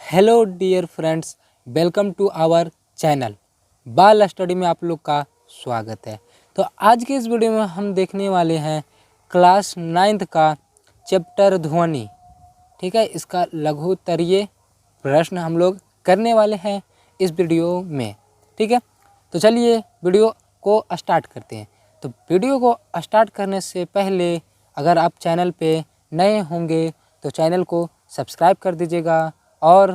Hello dear friends, welcome to our channel. बाल study में आप लोग का स्वागत है। तो आज के इस वीडियो में हम देखने वाले हैं क्लास 9th का चैप्टर ध्वनि। ठीक है, इसका लघुत्तरीय प्रश्न हम लोग करने वाले हैं इस वीडियो में। ठीक है, तो चलिए वीडियो को स्टार्ट करते हैं। तो वीडियो को स्टार्ट करने से पहले अगर आप चैनल पे नए होंगे तो चैनल को सब्सक्राइब कर दीजिएगा और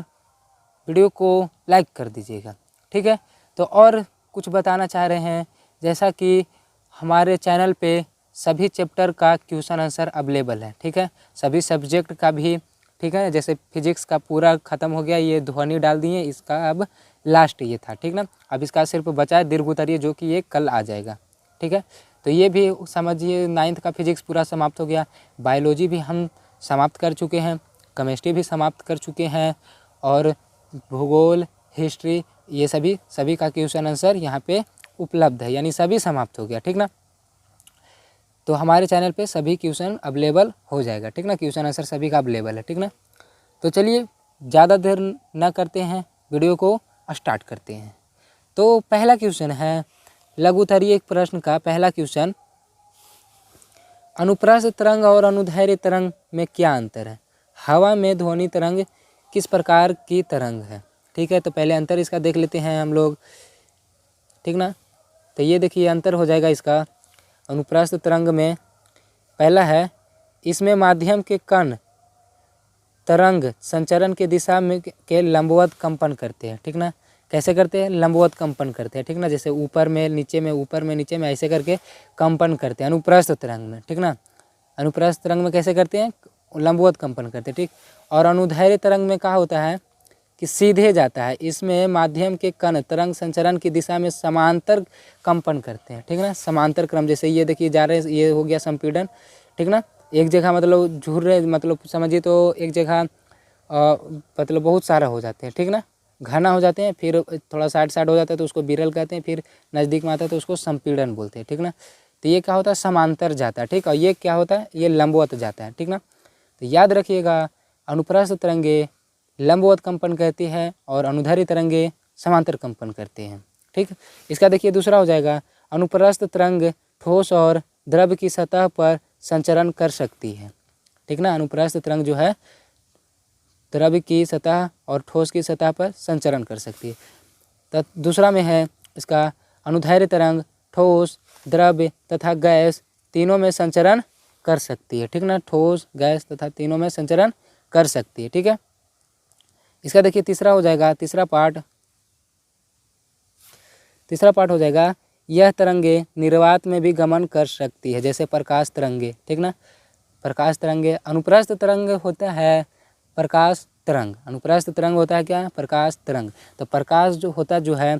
वीडियो को लाइक कर दीजिएगा। ठीक है, तो और कुछ बताना चाह रहे हैं, जैसा कि हमारे चैनल पे सभी चैप्टर का क्वेश्चन आंसर अवेलेबल है। ठीक है, सभी सब्जेक्ट का भी। ठीक है, जैसे फिजिक्स का पूरा ख़त्म हो गया, ये ध्वनि डाल दिए, इसका अब लास्ट ये था। ठीक ना, अब इसका सिर्फ बचा है दीर्घोत्तरीय, जो कि ये कल आ जाएगा। ठीक है, तो ये भी समझिए 9th का फिजिक्स पूरा समाप्त हो गया। बायोलॉजी भी हम समाप्त कर चुके हैं, केमिस्ट्री भी समाप्त कर चुके हैं, और भूगोल, हिस्ट्री, ये सभी का क्वेश्चन आंसर यहाँ पे उपलब्ध है, यानी सभी समाप्त हो गया। ठीक ना, तो हमारे चैनल पे सभी क्वेश्चन अवेलेबल हो जाएगा। ठीक ना, क्वेश्चन आंसर सभी का अवेलेबल है। ठीक ना, तो चलिए ज़्यादा देर ना करते हैं, वीडियो को स्टार्ट करते हैं। तो पहला क्वेश्चन है लघुत्तरीय प्रश्न का पहला क्वेश्चन, अनुप्रस्थ तरंग और अनुदैर्ध्य तरंग में क्या अंतर है? हवा में ध्वनि तरंग किस प्रकार की तरंग है? ठीक है, तो पहले अंतर इसका देख लेते हैं हम लोग। ठीक ना, तो ये देखिए अंतर हो जाएगा इसका। अनुप्रस्थ तरंग में पहला है, इसमें माध्यम के कण तरंग संचरण के दिशा में के लंबवत कंपन करते हैं। ठीक ना, कैसे करते हैं? लंबवत कंपन करते हैं। ठीक ना, जैसे ऊपर में नीचे में, ऊपर में नीचे में, ऐसे करके कंपन करते हैं अनुप्रस्थ तरंग में। ठीक ना, अनुप्रस्थ तरंग में कैसे करते हैं? लंबवत कंपन करते हैं। ठीक, और अनुदैर्ध्य तरंग में क्या होता है कि सीधे जाता है, इसमें माध्यम के कण तरंग संचरण की दिशा में समांतर कंपन करते हैं। ठीक ना, समांतर क्रम, जैसे ये देखिए जा रहे हैं, ये हो गया संपीड़न। ठीक ना, एक जगह मतलब झूर रहे, मतलब समझिए तो एक जगह मतलब बहुत सारा हो जाते हैं। ठीक ना, घना हो जाते हैं, फिर थोड़ा साइड हो जाता है तो उसको विरल कहते हैं, फिर नज़दीक में आता है तो उसको संपीड़न बोलते हैं। ठीक ना, तो ये क्या होता है? समांतर जाता है। ठीक, और ये क्या होता है? ये लंबवत जाता है। ठीक ना, तो याद रखिएगा, अनुप्रस्थ तरंगे लंबवत कंपन कहती है और अनुदैर्ध्य तरंगे समांतर कंपन करते हैं। ठीक, इसका देखिए दूसरा हो जाएगा, अनुप्रस्थ तरंग ठोस और द्रव की सतह पर संचरण कर सकती है। ठीक ना, अनुप्रस्थ तरंग जो है द्रव की सतह और ठोस की सतह पर संचरण कर सकती है। तो दूसरा में है इसका, अनुदैर्ध्य तरंग ठोस, द्रव तथा गैस तीनों में संचरण कर सकती है। ठीक ना, ठोस, गैस तथा तीनों में संचरण कर सकती है। ठीक है, इसका देखिए तीसरा हो जाएगा, तीसरा पार्ट हो जाएगा, यह तरंगे निर्वात में भी गमन कर सकती है, जैसे प्रकाश तरंगे। ठीक ना, प्रकाश तरंगे। अनुप्रस्थ तरंग होता है प्रकाश तरंग, अनुप्रस्थ तरंग होता है क्या? प्रकाश तरंग। तो प्रकाश जो है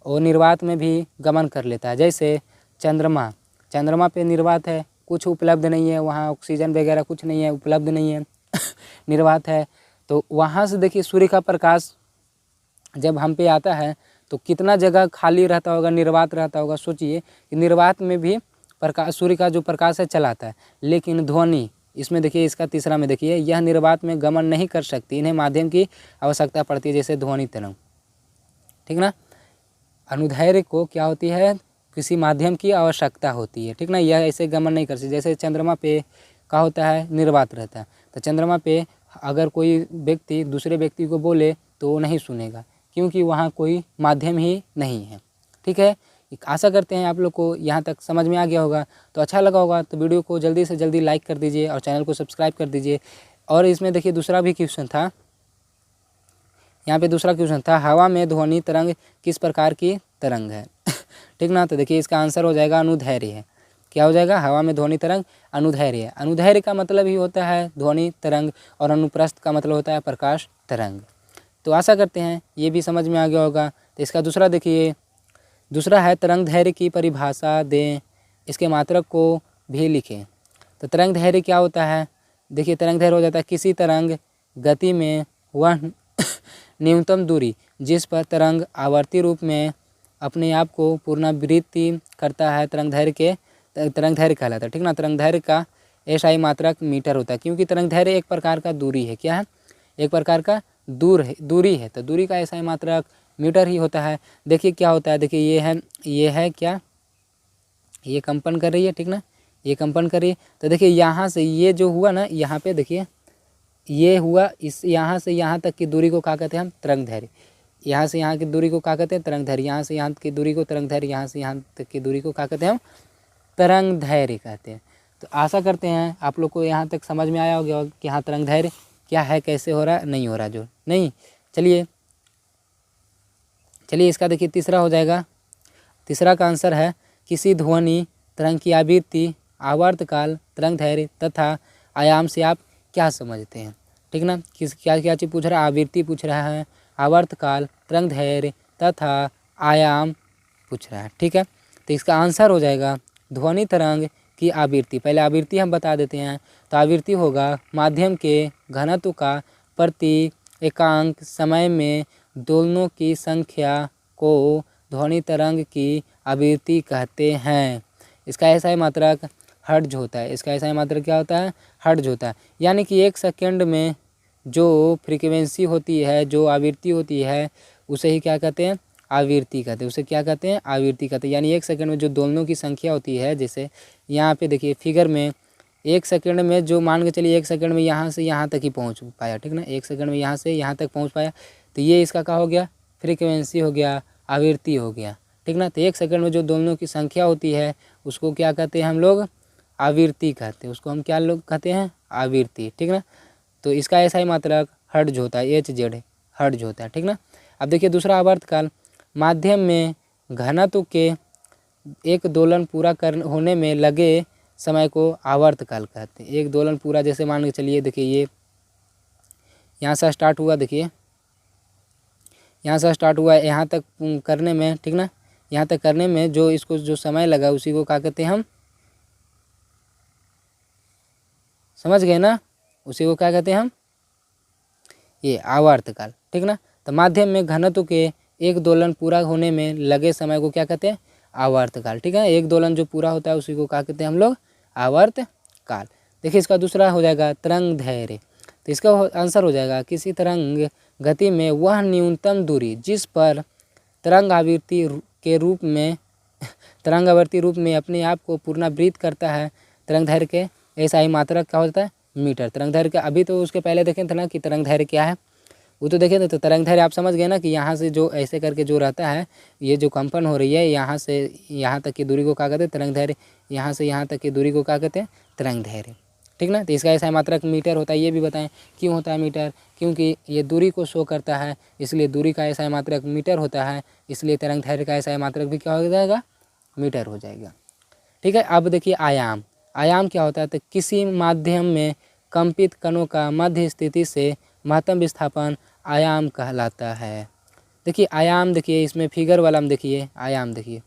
वो निर्वात में भी गमन कर लेता है, जैसे चंद्रमा पे निर्वात है, कुछ उपलब्ध नहीं है, वहाँ ऑक्सीजन वगैरह कुछ नहीं है, उपलब्ध नहीं है निर्वात है। तो वहाँ से देखिए सूर्य का प्रकाश जब हम पे आता है तो कितना जगह खाली रहता होगा, निर्वात रहता होगा। सोचिए कि निर्वात में भी प्रकाश, सूर्य का जो प्रकाश है चलाता है, लेकिन ध्वनि इसमें देखिए, इसका तीसरा में देखिए, यह निर्वात में गमन नहीं कर सकती, इन्हें माध्यम की आवश्यकता पड़ती है, जैसे ध्वनि तरंग। ठीक ना, अनुदैर्ध्य को क्या होती है? किसी माध्यम की आवश्यकता होती है। ठीक ना, यह ऐसे गमन नहीं कर सकती। जैसे चंद्रमा पे क्या होता है? निर्वात रहता है, तो चंद्रमा पे अगर कोई व्यक्ति दूसरे व्यक्ति को बोले तो वो नहीं सुनेगा, क्योंकि वहाँ कोई माध्यम ही नहीं है। ठीक है, आशा करते हैं आप लोग को यहाँ तक समझ में आ गया होगा। तो अच्छा लगा होगा तो वीडियो को जल्दी से जल्दी लाइक कर दीजिए और चैनल को सब्सक्राइब कर दीजिए। और इसमें देखिए दूसरा भी क्वेश्चन था, यहाँ पे दूसरा क्वेश्चन था, हवा में ध्वनि तरंग किस प्रकार की तरंग है? ठीक ना, तो देखिए इसका आंसर हो जाएगा अनुदैर्ध्य है। क्या हो जाएगा? हवा में ध्वनि तरंग अनुदैर्ध्य है। अनुदैर्ध्य का मतलब ही होता है ध्वनि तरंग, और अनुप्रस्थ का मतलब होता है प्रकाश तरंग। तो आशा करते हैं ये भी समझ में आ गया होगा। तो इसका दूसरा देखिए, दूसरा है, तरंग दैर्ध्य की परिभाषा दें, इसके मात्रक को भी लिखें। तो तरंग दैर्ध्य क्या होता है? देखिए तरंग दैर्ध्य हो जाता है किसी तरंग गति में वह न्यूनतम दूरी जिस पर तरंग आवर्ती रूप में अपने आप को पुनरावृत्ति करता है, तरंग दैर्ध्य कहलाता है। ठीक ना, तरंग दैर्ध्य का SI मात्रक मीटर होता है, क्योंकि तरंग दैर्ध्य एक प्रकार का दूरी है। क्या है? एक प्रकार का दूरी है तो दूरी का SI मात्रक मीटर ही होता है। देखिए क्या होता है, देखिए ये है क्या, ये कंपन कर रही है, ठीक ना, ये कंपन कर रही है। तो देखिए यहाँ से ये जो हुआ ना, यहाँ पे देखिए ये हुआ, इस यहाँ से यहाँ तक की दूरी को क्या कहते हैं हम, तरंग दैर्घ्य। यहाँ से यहाँ की दूरी को क्या कहते हैं, तरंग दैर्घ्य। यहाँ से यहाँ की दूरी को तरंग दैर्घ्य, यहाँ से यहाँ तक की दूरी को क्या कहते हैं हम, तरंग दैर्घ्य कहते हैं। तो आशा करते हैं आप लोग को यहाँ तक समझ में आया होगा कि हाँ तरंग दैर्घ्य क्या है, कैसे हो रहा है, नहीं हो रहा जो नहीं। चलिए इसका देखिए तीसरा हो जाएगा। तीसरा का आंसर है किसी ध्वनि तरंग की आवृत्ति, आवर्तकाल, तरंग दैर्घ्य तथा आयाम से आप क्या समझते हैं, ठीक ना। क्या क्या चीज़ पूछ रहा है, आवृत्ति पूछ रहा है, आवर्तकाल, तरंग दैर्घ्य तथा आयाम पूछ रहा है, ठीक है। तो इसका आंसर हो जाएगा ध्वनि तरंग की आवृत्ति। पहले आवृत्ति हम बता देते हैं। तो आवृत्ति होगा माध्यम के घनत्व का प्रति एकांक समय में दोलनों की संख्या को ध्वनि तरंग की आवृत्ति कहते हैं। इसका SI मात्रक हर्ट्ज होता है। इसका SI मात्रक क्या होता है, हर्ट्ज होता है। यानी कि 1 सेकंड में जो फ्रीक्वेंसी होती है, जो आवृत्ति होती है, उसे ही क्या कहते हैं, आवृत्ति कहते हैं। उसे क्या कहते हैं, आवृत्ति कहते हैं। यानी 1 सेकंड में जो दोलनों की संख्या होती है, जैसे यहाँ पे देखिए फिगर में 1 सेकंड में जो मान के चलिए 1 सेकंड में यहाँ से यहाँ तक ही पहुँच पाया, ठीक ना, 1 सेकंड में यहाँ से यहाँ तक पहुँच पाया, तो ये इसका क्या हो गया, फ्रीक्वेंसी हो गया, आवृत्ति हो गया, ठीक ना। तो 1 सेकंड में जो दोलनों की संख्या होती है उसको क्या कहते हैं हम लोग, आवृत्ति कहते हैं। उसको हम क्या लोग कहते हैं, आवृत्ति, ठीक ना। तो इसका SI मात्रक हर्ट्ज होता है, HZ हर्ट्ज होता है, ठीक ना। अब देखिए दूसरा आवर्तकाल, माध्यम में घनत्व के एक दोलन पूरा होने में लगे समय को आवर्तकाल कहते हैं। एक दोलन पूरा, जैसे मान के चलिए देखिए ये यहाँ से स्टार्ट हुआ, देखिए यहाँ से स्टार्ट हुआ, यहाँ तक करने में, ठीक ना, यहाँ तक करने में जो इसको जो समय लगा उसी को क्या कहते हैं हम, समझ गए ना, उसी को क्या कहते हैं हम, ये आवर्तकाल, ठीक ना। तो माध्यम में घनत्व के एक दोलन पूरा होने में लगे समय को क्या कहते हैं, आवर्तकाल, ठीक है। एक दोलन जो पूरा होता है उसी को क्या कहते हैं हम लोग, आवर्तकाल। देखिए इसका दूसरा हो जाएगा तरंग दैर्घ्य। तो इसका आंसर हो जाएगा किसी तरंग गति में वह न्यूनतम दूरी जिस पर तरंग आवृत्ति के रूप में तरंग आवृत्ति रूप में अपने आप को पुनरावृत्त करता है। तरंग दैर्घ्य के SI मात्रक क्या होता है, मीटर। तरंग दैर्घ्य का अभी तो उसके पहले देखें थे ना कि तरंग दैर्घ्य क्या है, वो तो देखे थे। तो तरंग दैर्घ्य आप समझ गए ना कि यहाँ से जो ऐसे करके जो रहता है, ये जो कंपन हो रही है, यहाँ से यहाँ तक की दूरी को क्या कहते हैं, तरंग दैर्घ्य। यहाँ से यहाँ तक की दूरी को क्या कहते हैं, तरंग दैर्घ्य, ठीक ना। तो इसका SI मात्रक मीटर होता है। ये भी बताएं क्यों होता है मीटर, क्योंकि ये दूरी को शो करता है, इसलिए दूरी का SI मात्रक मीटर होता है, इसलिए तरंग दैर्घ्य का SI मात्रक भी क्या हो जाएगा, मीटर हो जाएगा, ठीक है। अब देखिए आयाम। आयाम क्या होता है, तो किसी माध्यम में कंपित कणों का मध्य स्थिति से महत्तम विस्थापन आयाम कहलाता है। देखिए आयाम, देखिए इसमें फिगर वाला में देखिए आयाम, देखिए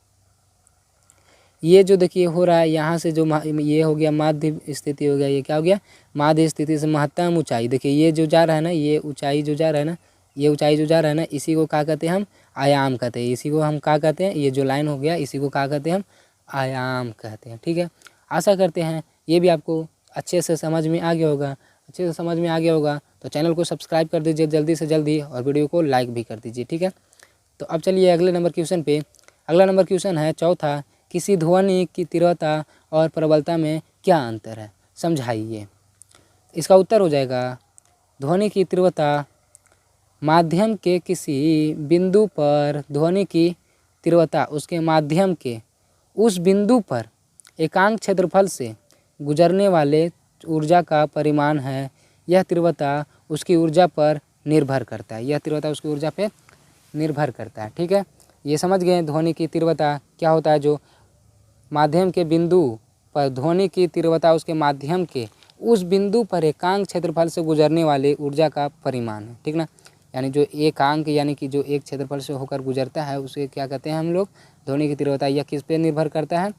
ये जो देखिए हो रहा है, यहाँ से जो ये हो गया माध्य स्थिति हो गया, ये क्या हो गया, माध्य स्थिति से महत्तम ऊंचाई। देखिए ये जो जा रहा है ना, ये ऊंचाई जो जा रहा है ना, ये ऊंचाई जो जा रहा है ना, इसी को क्या कहते हैं हम, आयाम कहते हैं। इसी को हम क्या कहते हैं, ये जो लाइन हो गया इसी को क्या कहते हैं हम, आयाम कहते हैं, ठीक है। आशा करते हैं ये भी आपको अच्छे से समझ में आ गया होगा। अच्छे से समझ में आ गया होगा तो चैनल को सब्सक्राइब कर दीजिए जल्दी से जल्दी, और वीडियो को लाइक भी कर दीजिए, ठीक है। तो अब चलिए अगले नंबर क्वेश्चन पे। अगला नंबर क्वेश्चन है चौथा, किसी ध्वनि की तीव्रता और प्रबलता में क्या अंतर है, समझाइए। इसका उत्तर हो जाएगा ध्वनि की तीव्रता, माध्यम के किसी बिंदु पर ध्वनि की तीव्रता उसके माध्यम के उस बिंदु पर एकांक क्षेत्रफल से गुजरने वाले ऊर्जा का परिमाण है। यह तीव्रता उसकी ऊर्जा पर निर्भर करता है। यह तीव्रता उसकी ऊर्जा पर निर्भर करता है, ठीक है। ये समझ गए ध्वनि की तीव्रता क्या होता है, जो माध्यम के बिंदु पर ध्वनि की तीव्रता उसके माध्यम के उस बिंदु पर एकांक क्षेत्रफल से गुजरने वाले ऊर्जा का परिमाण है, ठीक ना। यानी जो एकांक यानी कि जो एक क्षेत्रफल से होकर गुजरता है उसे क्या कहते हैं हम लोग, ध्वनि की तीव्रता। यह किस पे निर्भर करता है,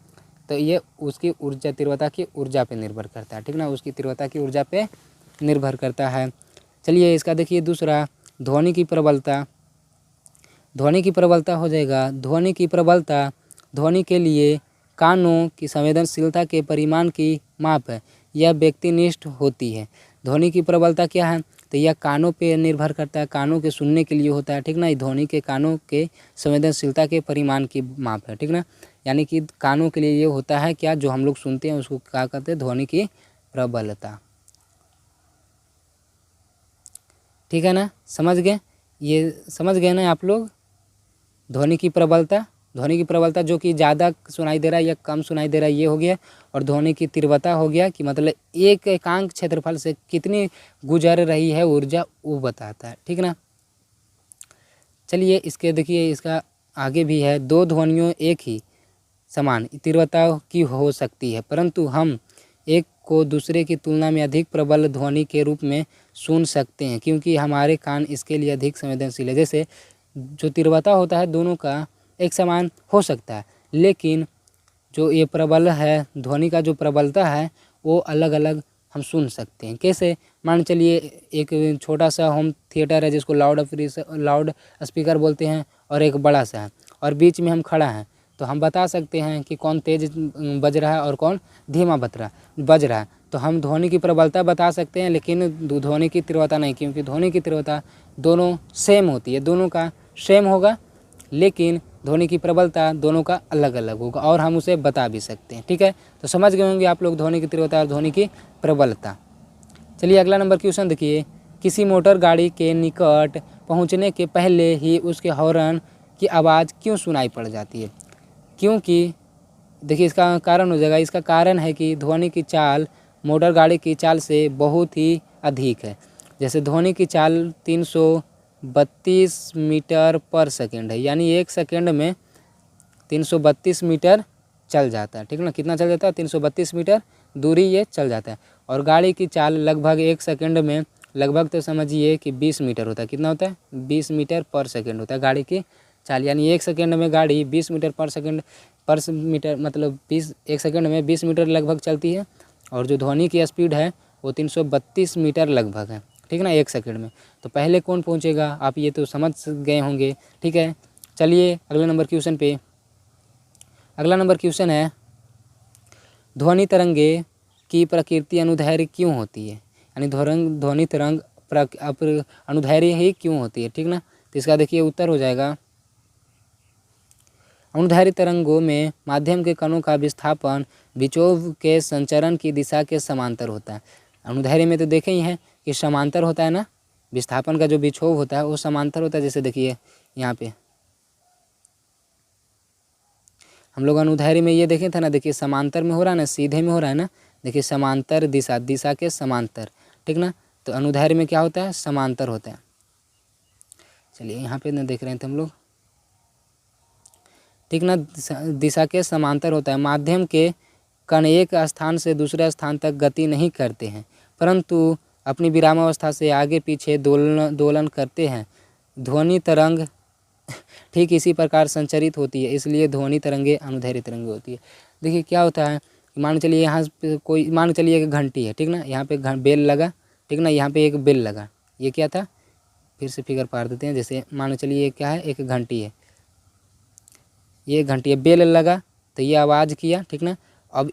तो ये उसकी ऊर्जा तीव्रता की ऊर्जा पे निर्भर करता है, ठीक ना। उसकी तीव्रता की ऊर्जा पे निर्भर करता है। चलिए इसका देखिए दूसरा, ध्वनि की प्रबलता। ध्वनि की प्रबलता हो जाएगा, ध्वनि की प्रबलता ध्वनि के लिए कानों की संवेदनशीलता के परिमाण की माप है। यह व्यक्तिनिष्ठ होती है। ध्वनि की प्रबलता क्या है, तो यह कानों पे निर्भर करता है, कानों के सुनने के लिए होता है, ठीक ना। ध्वनि के कानों के संवेदनशीलता के परिमाण की माप है, ठीक ना। यानी कि कानों के लिए ये होता है क्या, जो हम लोग सुनते हैं उसको क्या कहते हैं, ध्वनि की प्रबलता, ठीक है ना। समझ गए, ये समझ गए ना आप लोग। ध्वनि की प्रबलता, ध्वनि की प्रबलता जो कि ज़्यादा सुनाई दे रहा है या कम सुनाई दे रहा है, ये हो गया। और ध्वनि की तीव्रता हो गया कि मतलब एक एकांक क्षेत्रफल से कितनी गुजर रही है ऊर्जा, वो बताता है, ठीक ना। चलिए इसके देखिए, इसका आगे भी है। दो ध्वनियों एक ही समान तीव्रता की हो सकती है, परंतु हम एक को दूसरे की तुलना में अधिक प्रबल ध्वनि के रूप में सुन सकते हैं, क्योंकि हमारे कान इसके लिए अधिक संवेदनशील है। जैसे जो तीव्रता होता है दोनों का एक समान हो सकता है, लेकिन जो ये प्रबल है, ध्वनि का जो प्रबलता है वो अलग अलग हम सुन सकते हैं। कैसे, मान चलिए एक छोटा सा होम थिएटर है जिसको लाउड स्पीकर बोलते हैं, और एक बड़ा सा है, और बीच में हम खड़ा हैं, तो हम बता सकते हैं कि कौन तेज बज रहा है और कौन धीमा बज रहा है। तो हम ध्वनि की प्रबलता बता सकते हैं, लेकिन ध्वनि की तीव्रता नहीं, क्योंकि ध्वनि की तीव्रता दोनों सेम होती है, दोनों का सेम होगा, लेकिन ध्वनि की प्रबलता दोनों का अलग अलग होगा, और हम उसे बता भी सकते हैं, ठीक है। तो समझ गए होंगे आप लोग ध्वनि की तीव्रता और ध्वनि की प्रबलता। चलिए अगला नंबर क्वेश्चन देखिए। किसी मोटर गाड़ी के निकट पहुंचने के पहले ही उसके हॉर्न की आवाज़ क्यों सुनाई पड़ जाती है? क्योंकि देखिए इसका कारण हो जाएगा, इसका कारण है कि ध्वनि की चाल मोटर गाड़ी की चाल से बहुत ही अधिक है। जैसे ध्वनि की चाल 332 मीटर पर सेकेंड है, यानी एक सेकेंड में 332 मीटर चल जाता है, ठीक ना। कितना चल जाता है? 332 मीटर दूरी ये चल जाता है। और गाड़ी की चाल लगभग एक सेकेंड में लगभग तो समझिए कि 20 मीटर होता है। कितना होता है? 20 मीटर पर सेकेंड होता है गाड़ी की चाल, यानी एक सेकेंड में गाड़ी 20 मीटर पर मीटर मतलब 20 एक सेकेंड में 20 मीटर लगभग चलती है। और जो ध्वनि की स्पीड है वो 332 मीटर लगभग है, ठीक ना, एक सेकेंड में। तो पहले कौन पहुंचेगा, आप ये तो समझ गए होंगे, ठीक है। चलिए अगले नंबर क्वेश्चन पे। अगला नंबर क्वेश्चन है, ध्वनि तरंगे की प्रकृति अनुदैर्घ्य क्यों होती है? यानी ध्वनि तरंग अनुदैर्घ्य ही क्यों होती है, ठीक ना। तो इसका देखिए उत्तर हो जाएगा, अनुदैर्घ्य तरंगों में माध्यम के कणों का विस्थापन विक्षोभ के संचरण की दिशा के समांतर होता है। अनुदैर्घ्य में तो देखे ही हैं कि समांतर होता है ना, विस्थापन का जो विक्षोभ होता है वो समांतर होता है। जैसे देखिए यहाँ पे हम लोग अनुदैर्घ्य में ये देखे थे ना, देखिए समांतर में हो रहा है ना, सीधे में हो रहा है ना, देखिए समांतर दिशा, दिशा के समांतर, ठीक ना। तो अनुदैर्घ्य में क्या होता है? समांतर होता है। चलिए यहाँ पे ना देख रहे थे हम लोग, ठीक ना, दिशा के समांतर होता है। माध्यम के कण एक स्थान से दूसरे स्थान तक गति नहीं करते हैं, परंतु अपनी विरामावस्था से आगे पीछे दोलन करते हैं। ध्वनि तरंग ठीक इसी प्रकार संचरित होती है, इसलिए ध्वनि तरंगे अनुदैर्घ्य तरंगे होती है। देखिए क्या होता है, मान चलिए यहाँ पे कोई, मान चलिए एक घंटी है, ठीक ना, यहाँ पे बेल लगा, ठीक ना, यहाँ पे एक बेल लगा, ये क्या था, फिर से फिगर पार देते हैं। जैसे मान चलिए क्या है, एक घंटी है, ये घंटी है, बेल लगा तो ये आवाज़ किया, ठीक ना। अब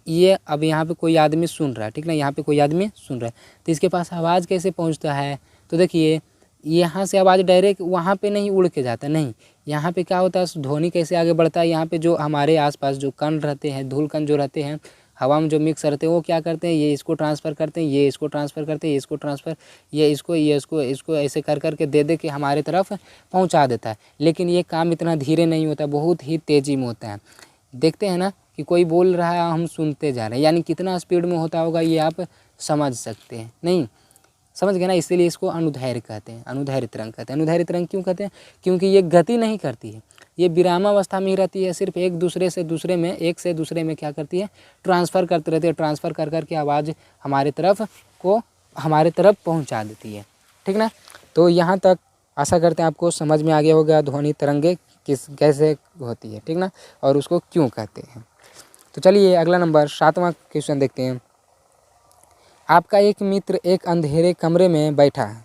यहाँ पे कोई आदमी सुन रहा है, ठीक ना, यहाँ पे कोई आदमी सुन रहा है, तो इसके पास आवाज़ कैसे पहुँचता है? तो देखिए यहाँ से आवाज़ डायरेक्ट वहाँ पे नहीं उड़ के जाता, नहीं, यहाँ पे क्या होता है, ध्वनि कैसे आगे बढ़ता है, यहाँ पे जो हमारे आसपास जो कण रहते हैं, धूल कण जो रहते हैं, हवा में जो मिक्स रहते हैं, वो क्या करते हैं, ये इसको ट्रांसफ़र करते हैं, ये इसको ट्रांसफ़र करते हैं, ये इसको ट्रांसफ़र, ये इसको ऐसे कर करके दे के हमारे तरफ पहुँचा देता है। लेकिन ये काम इतना धीरे नहीं होता, बहुत ही तेज़ी में होता है। देखते हैं ना कि कोई बोल रहा है, हम सुनते जा रहे हैं, यानी कितना स्पीड में होता होगा ये आप समझ सकते हैं, नहीं समझ गए ना। इसीलिए इसको अनुदैर्घ्य कहते हैं, अनुदैर्घ्य तरंग कहते हैं। अनुदैर्घ्य तरंग क्यों कहते हैं? क्योंकि ये गति नहीं करती है, ये विरामावस्था में ही रहती है, सिर्फ एक दूसरे से दूसरे में, एक से दूसरे में क्या करती है, ट्रांसफ़र करते रहती है, ट्रांसफ़र कर करके आवाज़ हमारे तरफ पहुंचा देती है, ठीक ना। तो यहाँ तक आशा करते हैं आपको समझ में आ गया होगा ध्वनि तरंगे कैसे होती है, ठीक ना, और उसको क्यों कहते हैं। तो चलिए अगला नंबर 7वां क्वेश्चन देखते हैं। आपका एक मित्र एक अंधेरे कमरे में बैठा है,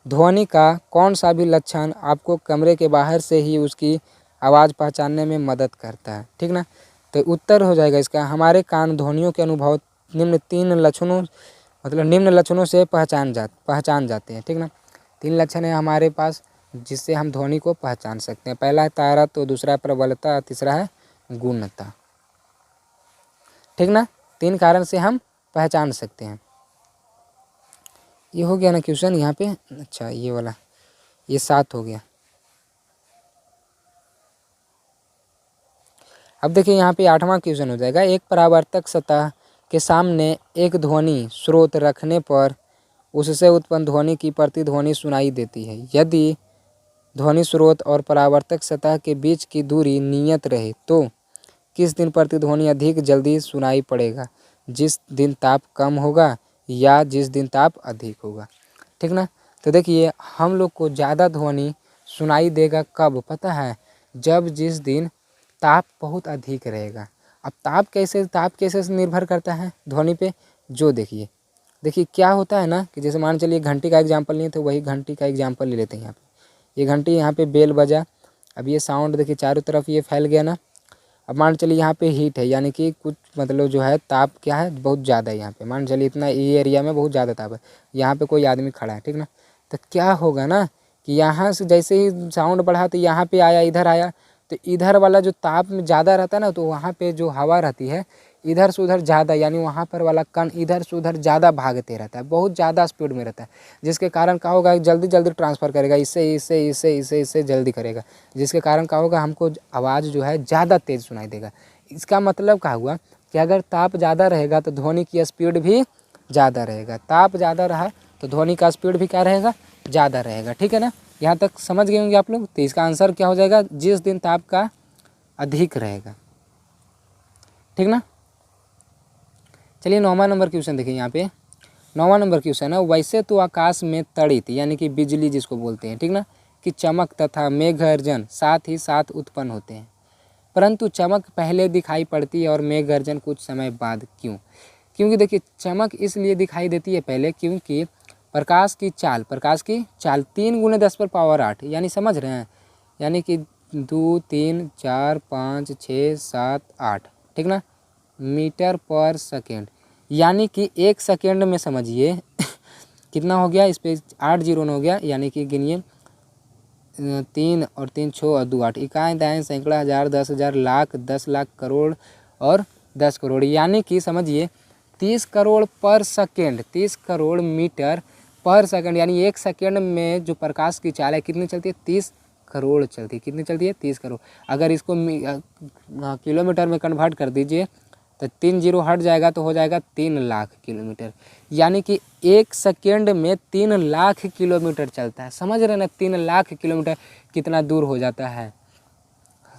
ध्वनि का कौन सा भी लक्षण आपको कमरे के बाहर से ही उसकी आवाज़ पहचानने में मदद करता है, ठीक ना। तो उत्तर हो जाएगा इसका, हमारे कान ध्वनियों के अनुभव निम्न 3 लक्षणों मतलब निम्न लक्षणों से पहचान जाते हैं, ठीक ना। 3 लक्षण है हमारे पास जिससे हम ध्वनि को पहचान सकते हैं। पहला है तारत्व, दूसरा है प्रबलता, तीसरा है गुणता, ठीक ना। 3 कारण से हम पहचान सकते हैं। ये हो गया ना क्वेश्चन यहाँ पे। अच्छा ये वाला, ये 7 हो गया। अब देखिए यहाँ पे 8वां क्वेश्चन हो जाएगा। एक परावर्तक सतह के सामने एक ध्वनि स्रोत रखने पर उससे उत्पन्न ध्वनि की प्रतिध्वनि सुनाई देती है। यदि ध्वनि स्रोत और परावर्तक सतह के बीच की दूरी नियत रहे तो किस दिन प्रतिध्वनि अधिक जल्दी सुनाई पड़ेगा? जिस दिन ताप कम होगा या जिस दिन ताप अधिक होगा, ठीक ना। तो देखिए हम लोग को ज़्यादा ध्वनि सुनाई देगा कब पता है? जब जिस दिन ताप बहुत अधिक रहेगा। अब ताप कैसे निर्भर करता है ध्वनि पे? जो देखिए क्या होता है ना कि जैसे मान चलिए घंटी का एग्जाम्पल लिए तो वही घंटी का एग्जाम्पल ले लेते हैं। यहाँ पे ये घंटी, यहाँ पे बेल बजा, अब ये साउंड देखिए चारों तरफ ये फैल गया ना। अब मान चलिए यहाँ पे हीट है, यानी कि कुछ मतलब जो है ताप क्या है बहुत ज़्यादा है यहाँ पे। मान चलिए इतना ये एरिया में बहुत ज़्यादा ताप है, यहाँ पे कोई आदमी खड़ा है, ठीक ना। तो क्या होगा ना कि यहाँ से जैसे ही साउंड बढ़ा तो यहाँ पे आया, इधर आया, तो इधर वाला जो ताप में ज़्यादा रहता है ना, तो वहाँ पे जो हवा रहती है इधर से उधर ज़्यादा, यानी वहाँ पर वाला कण इधर से उधर ज़्यादा भागते रहता है, बहुत ज़्यादा स्पीड में रहता है। जिसके कारण क्या होगा, जल्दी जल्दी ट्रांसफ़र करेगा, इससे जल्दी करेगा, जिसके कारण क्या होगा, हमको आवाज़ जो है ज़्यादा तेज़ सुनाई देगा। इसका मतलब क्या हुआ कि अगर ताप ज़्यादा रहेगा तो ध्वनि की स्पीड भी ज़्यादा रहेगा। ताप ज़्यादा रहा तो ध्वनि का स्पीड भी क्या रहेगा, ज़्यादा रहेगा, ठीक है ना। यहाँ तक समझ गए होंगे आप लोग। तो इसका आंसर क्या हो जाएगा, जिस दिन ताप का अधिक रहेगा, ठीक ना। चलिए 9वां नंबर क्वेश्चन देखिए। यहाँ पे 9वां नंबर क्वेश्चन है, वैसे तो आकाश में तड़ित यानी कि बिजली जिसको बोलते हैं, ठीक ना, कि चमक तथा मेघगर्जन साथ ही साथ उत्पन्न होते हैं, परंतु चमक पहले दिखाई पड़ती है और मेघगर्जन कुछ समय बाद। क्यों? क्योंकि देखिए चमक इसलिए दिखाई देती है पहले क्योंकि प्रकाश की चाल 3 × 10⁸ यानी समझ रहे हैं, यानी कि 2 3 4 5 6 7 8, ठीक ना, मीटर पर सेकेंड, यानी कि 1 सेकेंड में समझिए कितना हो गया, इस पर 8 जीरो हो गया, यानी कि गिनिए 3 और 3 6 और 2 8, इकाई दाएँ सैकड़ा हज़ार 10,000 लाख 10 लाख करोड़ और 10 करोड़, यानी कि समझिए 30 करोड़ पर सेकेंड, 30 करोड़ मीटर पर सेकेंड, यानी 1 सेकेंड में जो प्रकाश की चाल है कितनी चलती है, 30 करोड़ चलती है। कितनी चलती है, 30 करोड़। अगर इसको किलोमीटर में कन्वर्ट कर दीजिए तो 3 जीरो हट जाएगा तो हो जाएगा 3 लाख किलोमीटर, यानी कि 1 सेकेंड में 3 लाख किलोमीटर चलता है। समझ रहे हैं ना, 3 लाख किलोमीटर कितना दूर हो जाता है,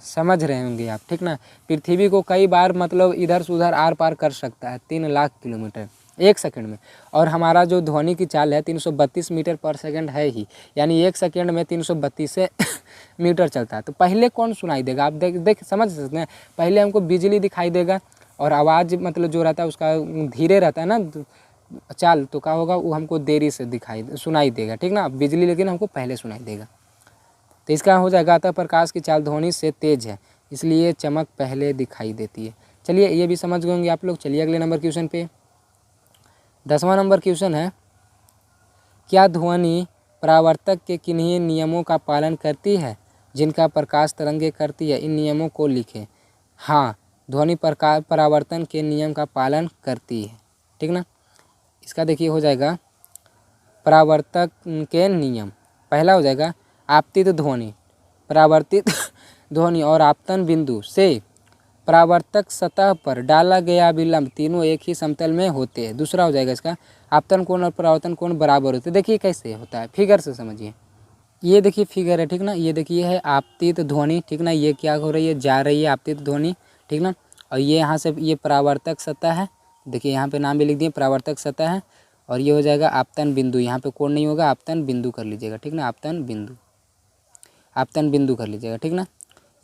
समझ रहे होंगे आप, ठीक ना। पृथ्वी को कई बार मतलब इधर से उधर आर पार कर सकता है 3 लाख किलोमीटर 1 सेकेंड में। और हमारा जो ध्वनि की चाल है 332 मीटर पर सेकेंड है ही, यानी 1 सेकेंड में 332 मीटर चलता है। तो पहले कौन सुनाई देगा, आप देख समझ सकते हैं। पहले हमको बिजली दिखाई देगा और आवाज़ मतलब जो रहता है उसका धीरे रहता है ना चाल, तो क्या होगा वो हमको देरी से सुनाई देगा, ठीक ना। बिजली लेकिन हमको पहले सुनाई देगा। तो इसका हो जाएगा अतः प्रकाश की चाल ध्वनि से तेज है, इसलिए चमक पहले दिखाई देती है। चलिए ये भी समझ गए होंगे आप लोग। चलिए अगले नंबर क्वेश्चन पे, 10वां नंबर क्वेश्चन है, क्या ध्वनि परावर्तक के किन्हीं नियमों का पालन करती है जिनका प्रकाश तरंगे करती है? इन नियमों को लिखें। हाँ, ध्वनि परावर्तन के नियम का पालन करती है, ठीक ना। इसका देखिए हो जाएगा परावर्तक के नियम। पहला हो जाएगा आपतित ध्वनि, परावर्तित ध्वनि और आपतन बिंदु से परावर्तक सतह पर डाला गया विलंब तीनों एक ही समतल में होते हैं। दूसरा हो जाएगा इसका आपतन कोण और परावर्तन कोण बराबर होते हैं। देखिए कैसे होता है, फिगर से समझिए। ये देखिए फिगर है, ठीक ना। ये देखिए है आपतित ध्वनि, ठीक ना। ये क्या हो रही है, जा रही है आपतित ध्वनि, ठीक ना। और ये यहाँ से ये परावर्तक सतह है, देखिए यहाँ पे नाम भी लिख दिए परावर्तक सतह है। और ये हो जाएगा आपतन बिंदु, यहाँ पे कोण नहीं होगा, आपतन बिंदु कर लीजिएगा, ठीक ना। आपतन बिंदु कर लीजिएगा, ठीक ना।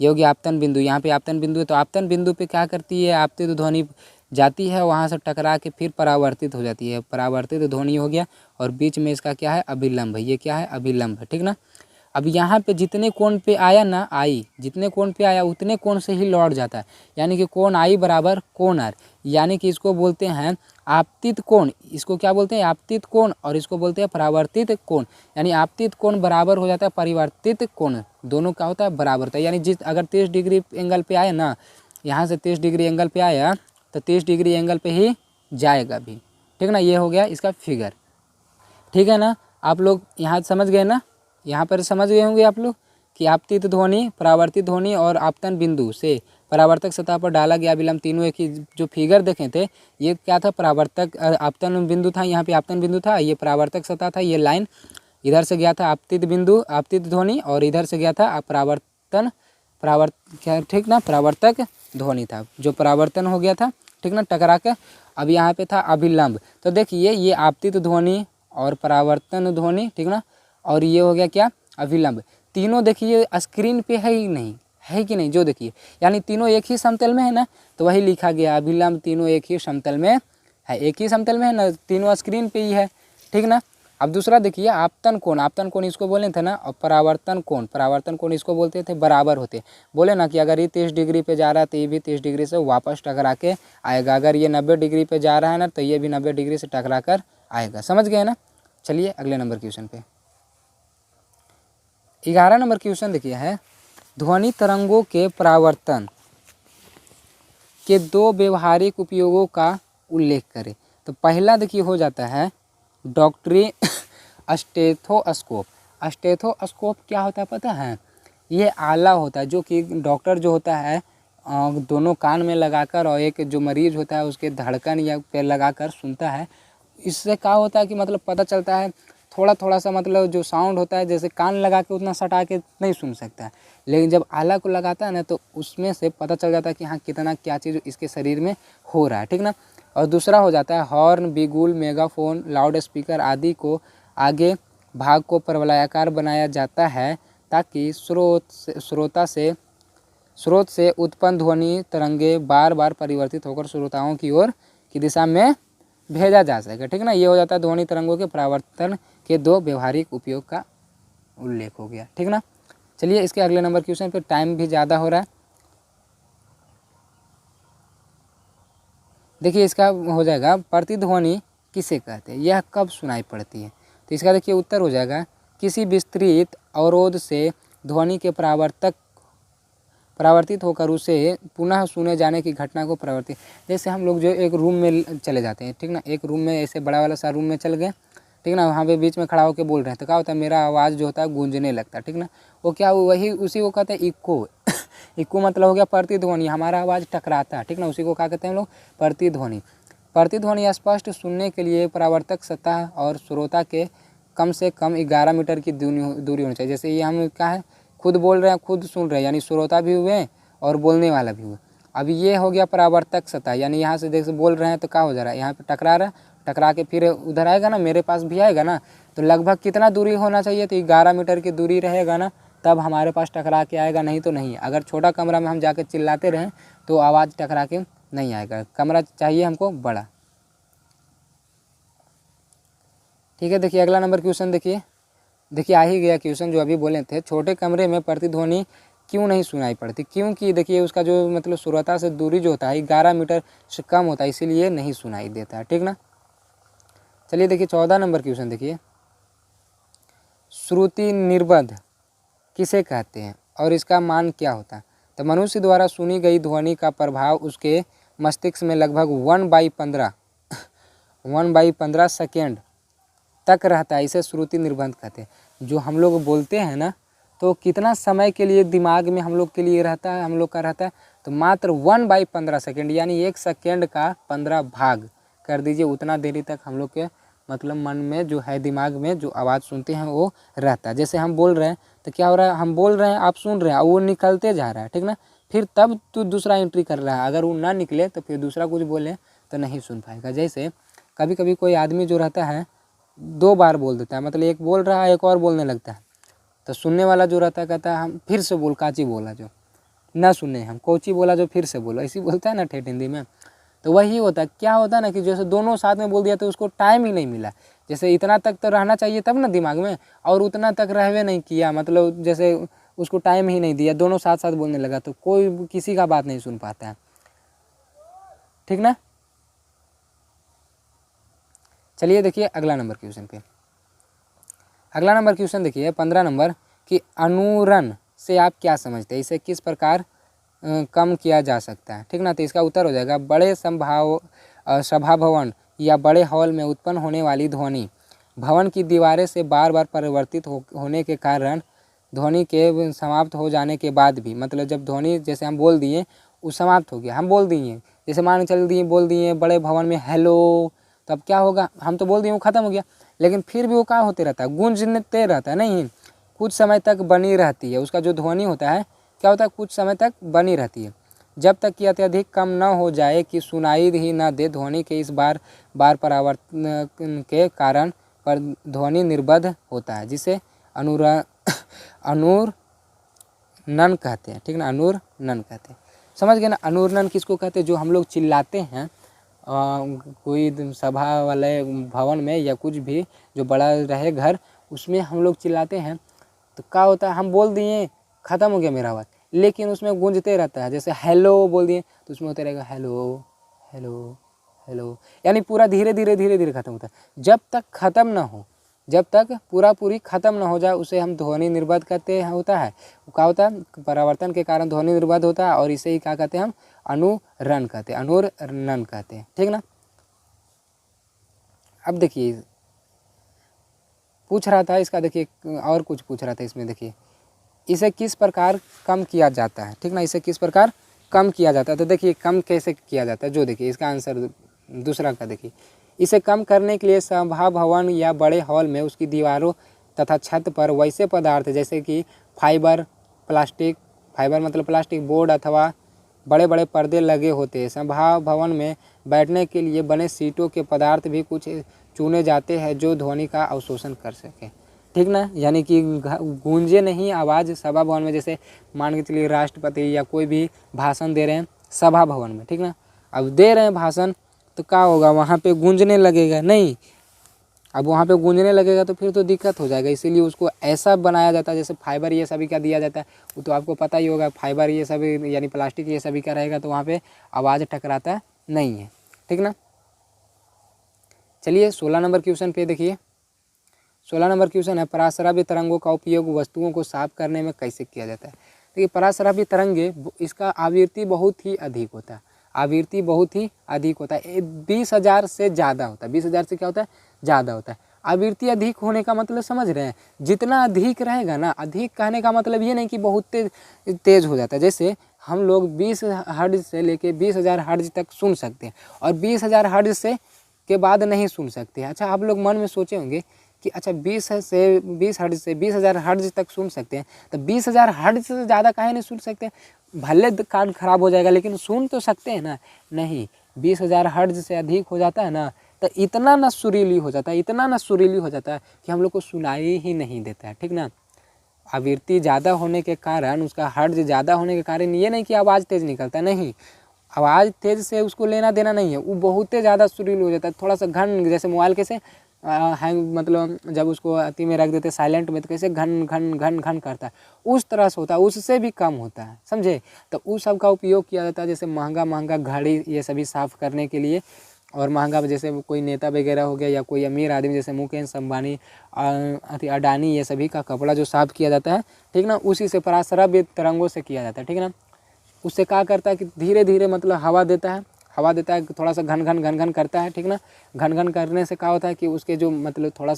ये हो गया आपतन बिंदु। यहाँ पे आपतन बिंदु है तो आपतन बिंदु पे क्या करती है, आपतित ध्वनि जाती है, वहाँ से टकरा के फिर परावर्तित हो जाती है। परावर्तित ध्वनि हो गया और बीच में इसका क्या है, अभिलंब है। ये क्या है, अभिलंब है, ठीक ना। अब यहाँ पे जितने कोण पे आया ना, जितने कोण पे आया उतने कोण से ही लौट जाता है, यानी कि कोण आई बराबर कोण आर, यानी कि इसको बोलते हैं आपतित कोण, इसको क्या बोलते हैं, आपतित कोण, और इसको बोलते हैं परावर्तित कोण। यानी आपतित कोण बराबर हो जाता है परिवर्तित कोण, दोनों क्या होता है बराबर होता है। यानी जिस अगर 30 डिग्री एंगल पे आए ना, यहाँ से 30 डिग्री एंगल पे आया तो 30 डिग्री एंगल पे ही जाएगा भी, ठीक ना। ये हो गया इसका फिगर, ठीक है ना। आप लोग यहाँ समझ गए ना, यहाँ पर समझ गए होंगे आप लोग कि आपतित ध्वनि, परावर्तित ध्वनि और आपतन बिंदु से परावर्तक सतह पर डाला गया विलंब तीनों एक ही। जो फिगर देखे थे ये क्या था, परावर्तक आपतन बिंदु था, यहाँ पे आपतन बिंदु था, ये परावर्तक सतह था, ये लाइन इधर से गया था आपतित बिंदु, आपतित ध्वनि, और इधर से गया था परावर्तन, ठीक ना, परावर्तक ध्वनि था, जो परावर्तन हो गया था, ठीक ना, टकरा के। अब यहाँ पे था अभिलंब, तो देखिए ये आपतित ध्वनि और परावर्तन ध्वनि, ठीक ना, और ये हो गया क्या, अभिलंब। तीनों देखिए स्क्रीन पे है ही नहीं, है कि नहीं, जो देखिए यानी तीनों एक ही समतल में है ना, तो वही लिखा गया अभिलंब तीनों एक ही समतल में है, एक ही समतल में है ना, तीनों स्क्रीन पे ही है, ठीक ना। अब दूसरा देखिए आपतन कोण, आपतन कोण इसको बोले थे ना, और परावर्तन कोण, परावर्तन कोण इसको बोलते थे बराबर होते, बोले ना कि अगर ये 30 डिग्री पे जा रहा है तो ये भी 30 डिग्री से वापस टकरा के आएगा, अगर ये 90 डिग्री पे जा रहा है ना तो ये भी 90 डिग्री से टकरा कर आएगा, समझ गए ना। चलिए अगले नंबर क्वेश्चन पे, 11 नंबर क्वेश्चन देखिए है, ध्वनि तरंगों के परावर्तन के दो व्यवहारिक उपयोगों का उल्लेख करें। तो पहला देखिए हो जाता है डॉक्टरी स्टेथोस्कोप। स्टेथोस्कोप क्या होता है पता है, ये आला होता है जो कि डॉक्टर जो होता है दोनों कान में लगाकर, और एक जो मरीज होता है उसके धड़कन या पे लगाकर सुनता है। इससे क्या होता है कि मतलब पता चलता है थोड़ा थोड़ा सा, मतलब जो साउंड होता है जैसे कान लगा के उतना सटा के नहीं सुन सकता है, लेकिन जब आला को लगाता है ना तो उसमें से पता चल जाता है कि हाँ कितना क्या चीज़ इसके शरीर में हो रहा है, ठीक ना। और दूसरा हो जाता है हॉर्न, बिगुल, मेगाफोन, लाउड स्पीकर आदि को आगे भाग को परवलयाकार बनाया जाता है ताकि स्रोत से उत्पन्न ध्वनि तरंगे बार बार परिवर्तित होकर श्रोताओं की ओर की दिशा में भेजा जा सके, ठीक ना। ये हो जाता है ध्वनि तरंगों के परावर्तन के दो व्यवहारिक उपयोग का उल्लेख हो गया, ठीक ना। चलिए इसके अगले नंबर क्वेश्चन पे, टाइम भी ज़्यादा हो रहा है, देखिए इसका हो जाएगा प्रतिध्वनि किसे कहते हैं, यह कब सुनाई पड़ती है। तो इसका देखिए उत्तर हो जाएगा किसी विस्तृत अवरोध से ध्वनि के परावर्तित होकर उसे पुनः सुने जाने की घटना को परावर्तित। जैसे हम लोग जो एक रूम में चले जाते हैं, ठीक ना, एक रूम में ऐसे बड़ा वाला सा रूम में चल गए, ठीक ना, वहाँ पे बीच में खड़ा होकर बोल रहे हैं तो क्या होता है मेरा आवाज़ जो होता है गूंजने लगता है, ठीक ना। वो क्या वही उसी को कहते हैं इक्को। इक्को मतलब हो गया प्रतिध्वनि, हमारा आवाज़ टकराता है, ठीक ना, उसी को क्या कहते हैं हम लोग प्रतिध्वनि। प्रतिध्वनि स्पष्ट सुनने के लिए परावर्तक सतह और श्रोता के कम से कम 11 मीटर की दूरी होनी चाहिए। जैसे ये हम क्या है खुद बोल रहे हैं खुद सुन रहे हैं, यानी श्रोता भी हुए और बोलने वाला भी हुआ। अभी ये हो गया परावर्तक सतह, यानी यहाँ से जैसे बोल रहे हैं तो क्या हो जा रहा है, यहाँ पे टकरा रहा है, टकरा के फिर उधर आएगा ना, मेरे पास भी आएगा ना, तो लगभग कितना दूरी होना चाहिए, तो 11 मीटर की दूरी रहेगा ना, तब हमारे पास टकरा के आएगा, नहीं तो नहीं। अगर छोटा कमरा में हम जाके चिल्लाते रहें तो आवाज़ टकरा के नहीं आएगा, कमरा चाहिए हमको बड़ा, ठीक है। देखिए अगला नंबर क्वेश्चन देखिए आ ही गया क्वेश्चन जो अभी बोले थे, छोटे कमरे में प्रतिध्वनि क्यों नहीं सुनाई पड़ती, क्योंकि देखिए उसका जो मतलब श्रोता से दूरी जो होता है 11 मीटर से कम होता है, इसीलिए नहीं सुनाई देता है, ठीक ना। चलिए देखिए 14 नंबर क्वेश्चन देखिए, श्रुति निर्बंध किसे कहते हैं और इसका मान क्या होता है। तो मनुष्य द्वारा सुनी गई ध्वनि का प्रभाव उसके मस्तिष्क में लगभग 1/15 सेकेंड तक रहता है, इसे श्रुति निर्बंध कहते हैं। जो हम लोग बोलते हैं ना तो कितना समय के लिए दिमाग में हम लोग के लिए रहता है, हम लोग का रहता है, तो मात्र 1/15 सेकेंड, यानी 1 सेकेंड का 15 भाग कर दीजिए, उतना देरी तक हम लोग के मतलब मन में जो है दिमाग में जो आवाज़ सुनते हैं वो रहता है। जैसे हम बोल रहे हैं तो क्या हो रहा है, हम बोल रहे हैं आप सुन रहे हैं, वो निकलते जा रहा है, ठीक ना, फिर तब तो दूसरा एंट्री कर रहा है, अगर वो ना निकले तो फिर दूसरा कुछ बोले तो नहीं सुन पाएगा। जैसे कभी कभी कोई आदमी जो रहता है 2 बार बोल देता है, मतलब एक बोल रहा है एक और बोलने लगता है, तो सुनने वाला जो रहता है कहता है हम फिर से बोल, काची बोला जो ना सुने, हम कोची बोला जो फिर से बोलो, ऐसी बोलता है ना ठेठ हिंदी में। तो वही होता है, क्या होता है ना कि जैसे दोनों साथ में बोल दिया तो उसको टाइम ही नहीं मिला, जैसे इतना तक तो रहना चाहिए तब ना दिमाग में, और उतना तक रहवे नहीं किया, मतलब जैसे उसको टाइम ही नहीं दिया, दोनों साथ साथ बोलने लगा, तो कोई किसी का बात नहीं सुन पाता है, ठीक ना। चलिए देखिए अगला नंबर क्वेश्चन पे। अगला नंबर क्वेश्चन देखिए 15 नंबर कि अनुरण से आप क्या समझते हैं, इसे किस प्रकार कम किया जा सकता है, ठीक ना। तो इसका उत्तर हो जाएगा बड़े सभा भवन या बड़े हॉल में उत्पन्न होने वाली ध्वनि भवन की दीवारें से बार बार परिवर्तित होने के कारण ध्वनि के समाप्त हो जाने के बाद भी, मतलब जब ध्वनि जैसे हम बोल दिए वो समाप्त हो गया, हम बोल दिए जैसे मान चल दिए बोल दिए बड़े भवन में हेलो, तब क्या होगा, हम तो बोल दिए वो ख़त्म हो गया, लेकिन फिर भी वो क्या होते रहता है, गूंजते रहता है, नहीं कुछ समय तक बनी रहती है, उसका जो ध्वनि होता है क्या होता है कुछ समय तक बनी रहती है, जब तक कि अत्यधिक कम न हो जाए कि सुनाई ही न दे। ध्वनि के इस बार बार परावर्तन के कारण पर ध्वनि निर्बद्ध होता है, जिसे अनुरणन कहते हैं, ठीक ना, अनुरणन कहते हैं। समझ गए ना, अनुरणन किसको कहते हैं, जो हम लोग चिल्लाते हैं कोई सभा वाले भवन में या कुछ भी जो बड़ा रहे घर, उसमें हम लोग चिल्लाते हैं तो क्या होता है, हम बोल दिए ख़त्म हो गया मेरा आवाज़, लेकिन उसमें गूंजते रहता है। जैसे हेलो बोल दिए तो उसमें होता रहेगा हेलो हेलो हेलो, यानी पूरा धीरे धीरे धीरे धीरे ख़त्म होता है। जब तक ख़त्म ना हो, जब तक पूरा पूरी ख़त्म ना हो जाए उसे हम ध्वनि निर्बद्ध कहते हैं, होता है क्या होता है परावर्तन के कारण ध्वनि निर्बद्ध होता है, और इसे ही क्या कहते हैं हम अनुरण कहते हैं, अनुरणन कहते हैं, ठीक ना। अब देखिए पूछ रहा था इसका, देखिए और कुछ पूछ रहा था इसमें, देखिए इसे किस प्रकार कम किया जाता है, ठीक ना, इसे किस प्रकार कम किया जाता है। तो देखिए कम कैसे किया जाता है, जो देखिए इसका आंसर दूसरा का देखिए, इसे कम करने के लिए सभा भवन या बड़े हॉल में उसकी दीवारों तथा छत पर वैसे पदार्थ जैसे कि फाइबर मतलब प्लास्टिक बोर्ड अथवा बड़े बड़े पर्दे लगे होते हैं। सभा भवन में बैठने के लिए बने सीटों के पदार्थ भी कुछ चुने जाते हैं जो ध्वनि का अवशोषण कर सके, ठीक ना, यानी कि गूंजे नहीं आवाज़ सभा भवन में। जैसे मान के चलिए राष्ट्रपति या कोई भी भाषण दे रहे हैं सभा भवन में, ठीक ना, अब दे रहे हैं भाषण तो क्या होगा, वहाँ पे गूंजने लगेगा नहीं, अब वहाँ पे गूंजने लगेगा तो फिर तो दिक्कत हो जाएगा, इसीलिए उसको ऐसा बनाया जाता है जैसे फाइबर ये सभी का दिया जाता है, वो तो आपको पता ही होगा, फाइबर ये सभी यानी प्लास्टिक ये सभी का रहेगा तो वहाँ पे आवाज़ टकराता नहीं है, ठीक ना। चलिए 16 नंबर क्वेश्चन पे देखिए, 16 नंबर क्वेश्चन है पराश्रव्य तरंगों का उपयोग वस्तुओं को साफ करने में कैसे किया जाता है। देखिए पराश्रव्य तरंगे इसका आवृत्ति बहुत ही अधिक होता है, आवृत्ति बहुत ही अधिक होता है, 20,000 से ज़्यादा होता है, 20,000 से क्या होता है ज़्यादा होता है। आवृत्ति अधिक होने का मतलब समझ रहे हैं, जितना अधिक रहेगा ना, अधिक कहने का मतलब ये नहीं कि बहुत तेज हो जाता है। जैसे हम लोग 20 हर्ट्ज से लेके 20,000 हर्ट्ज तक सुन सकते हैं और 20,000 हर्ट्ज से के बाद नहीं सुन सकते हैं। अच्छा आप लोग मन में सोचे होंगे कि अच्छा 20 हर्ट्ज से 20,000 हर्ट्ज तक सुन सकते हैं, तो 20,000 हर्ट्ज से ज़्यादा काहे नहीं सुन सकते, भले कान खराब हो जाएगा लेकिन सुन तो सकते हैं ना। नहीं, 20,000 हर्ट्ज से अधिक हो जाता है ना तो इतना ना सुरीली हो जाता है, इतना ना सुरीली हो जाता है कि हम लोग को सुनाई ही नहीं देता है, ठीक ना। आवृत्ति ज़्यादा होने के कारण, उसका हर्ट्ज ज़्यादा होने के कारण ये नहीं कि आवाज़ तेज़ निकलता, नहीं, आवाज़ तेज़ से उसको लेना देना नहीं है, वो बहुत ही ज़्यादा सुरीली हो जाता है। थोड़ा सा घन, जैसे मोबाइल कैसे हैंग, मतलब जब उसको अति में रख देते साइलेंट में तो कैसे घन घन घन घन करता है, उस तरह से होता है, उससे भी कम होता है, समझे। तो उस सब का उपयोग किया जाता है, जैसे महंगा घड़ी ये सभी साफ़ करने के लिए, और महंगा जैसे कोई नेता वगैरह हो गया या कोई अमीर आदमी जैसे मुकेश अंबानी अडानी ये सभी का कपड़ा जो साफ़ किया जाता है, ठीक ना, उसी से पराश्रव्य तरंगों से किया जाता है, ठीक है ना। उससे क्या करता है कि धीरे धीरे मतलब हवा देता है, थोड़ा सा घन घन करता है, ठीक ना। घन घन करने से क्या होता है कि उसके जो मतलब थोड़ा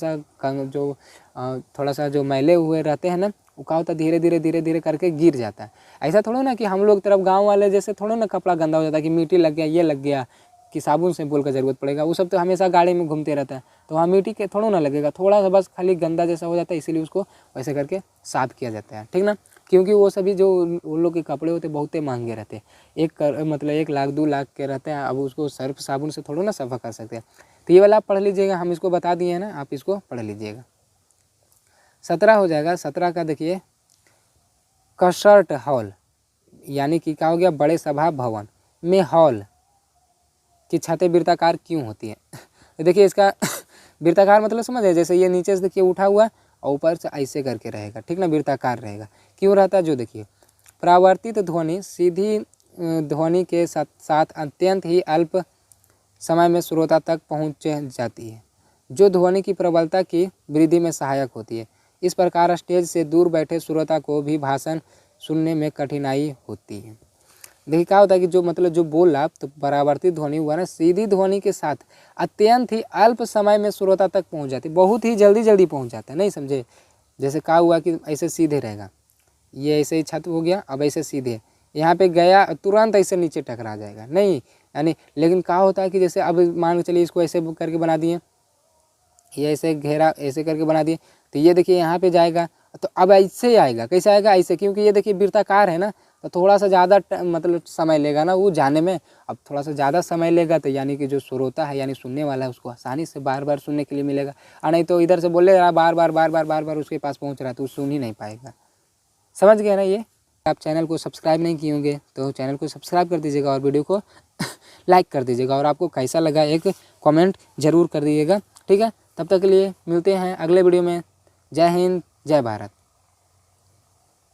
सा जो मैले हुए रहते हैं ना, वो क्या होता है धीरे धीरे करके गिर जाता है। ऐसा थोड़ा ना कि हम लोग तरफ गांव वाले जैसे थोड़ा ना कपड़ा गंदा हो जाता है कि मिट्टी लग गया, ये लग गया कि साबुन से बोल का ज़रूरत पड़ेगा, वो सब तो हमेशा गाड़ी में घूमते रहता है, तो वहाँ मिट्टी के थोड़ा ना लगेगा, थोड़ा सा बस खाली गंदा जैसा हो जाता है, इसीलिए उसको वैसे करके साफ़ किया जाता है, ठीक ना। क्योंकि वो सभी जो उन लोग के कपड़े होते हैं बहुत ही महंगे रहते हैं, मतलब 1 लाख 2 लाख के रहते हैं। अब उसको सर्फ साबुन से थोड़ा ना सफ़ा कर सकते हैं। तो ये वाला आप पढ़ लीजिएगा, हम इसको बता दिए हैं ना, आप इसको पढ़ लीजिएगा। 17 हो जाएगा, 17 का देखिए कंसर्ट हॉल, यानी कि क्या हो गया, बड़े सभा भवन में हॉल की छतें वृत्ताकार क्यों होती है। तो देखिए इसका वृत्ताकार मतलब समझ है, जैसे ये नीचे से देखिए उठा हुआ और ऊपर से ऐसे करके रहेगा, ठीक ना, वृत्ताकार रहेगा। क्यों रहता है, जो देखिए परावर्तित ध्वनि सीधी ध्वनि के साथ अत्यंत ही अल्प समय में श्रोता तक पहुँच जाती है। जो ध्वनि की प्रबलता की वृद्धि में सहायक होती है। इस प्रकार स्टेज से दूर बैठे श्रोता को भी भाषण सुनने में कठिनाई होती है। देखिए क्या होता है कि जो मतलब जो बोला तो परावर्तित ध्वनि हुआ ना, सीधी ध्वनि के साथ अत्यंत ही अल्प समय में श्रोता तक पहुंच जाती, बहुत ही जल्दी जल्दी पहुंच जाता है, नहीं समझे। जैसे क्या हुआ कि ऐसे सीधे रहेगा, ये ऐसे ही छत हो गया, अब ऐसे सीधे यहाँ पे गया तुरंत ऐसे नीचे टकरा जाएगा नहीं, यानी लेकिन क्या होता है कि जैसे अब मान के चलिए इसको ऐसे करके बना दिए, ये ऐसे घेरा ऐसे करके बना दिए, तो ये देखिए यहाँ पे जाएगा, तो अब ऐसे ही आएगा, कैसे आएगा ऐसे, क्योंकि ये देखिए वृत्ताकार है ना, तो थोड़ा सा ज़्यादा मतलब समय लेगा ना वो जाने में। अब थोड़ा सा ज़्यादा समय लेगा तो यानी कि जो श्रोता है यानी सुनने वाला है उसको आसानी से बार बार सुनने के लिए मिलेगा, और नहीं तो इधर से बोलेगा बार बार उसके पास पहुँच रहा है तो वो सुन ही नहीं पाएगा। समझ गए ना। ये आप चैनल को सब्सक्राइब नहीं किए होंगे तो चैनल को सब्सक्राइब कर दीजिएगा और वीडियो को लाइक कर दीजिएगा, और आपको कैसा लगा एक कमेंट जरूर कर दीजिएगा, ठीक है। तब तक के लिए मिलते हैं अगले वीडियो में। जय हिंद, जय भारत।